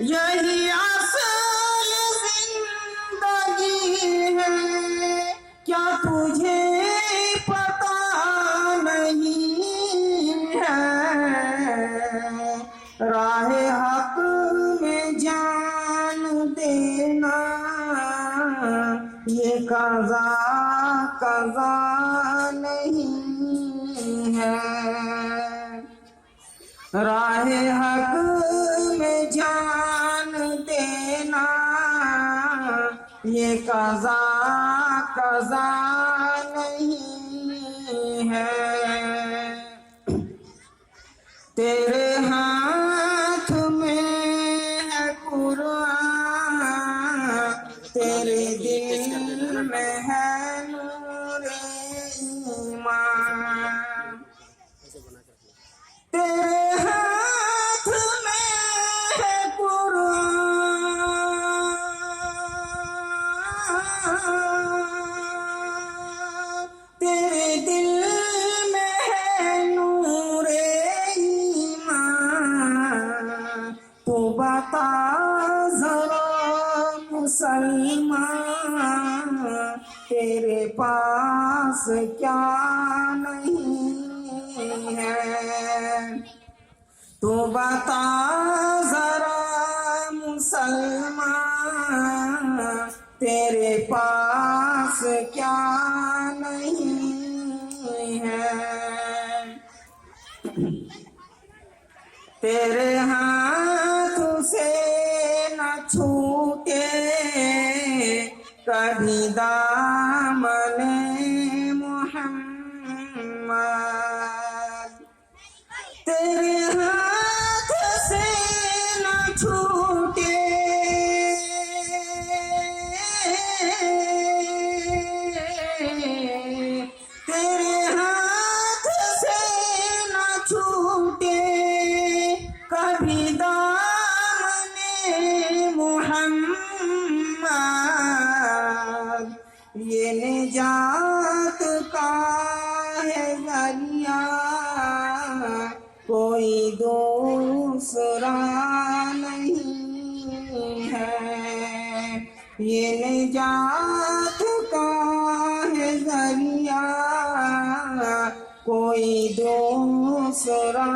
یہی اصل زندگی ہے، کیا تجھے پتا نہیں ہے؟ راہ حق میں جان دینا یہ قضا نہیں ہے۔ راہ حق میں جان دینا یہ قضا نہیں ہے۔ تیرے ہاتھ میں ہے قرآن، تیرے دل میں ہے نور ایمان۔ تیرے ہاتھ میں ہے قرآن، تیرے دل میں ہے نور ایمان۔ تو بتا ذرا مسلمان تیرے پاس کیا نہیں ہے؟ تو بتا ذرا مسلمان تیرے پاس کیا نہیں ہے؟ تیرے ہاتھ سے نہ چھوٹے کبھی دامن محمد، تیرے ہاتھ سے نہ چھوٹے تیرے ہاتھ سے نہ چھوٹے کبھی دامن محمد۔ یہ نجات کا ہے ذریعہ کوئی دوسرا نہیں ہے۔ یہ نجات کا ہے ذریعہ کوئی دوسرا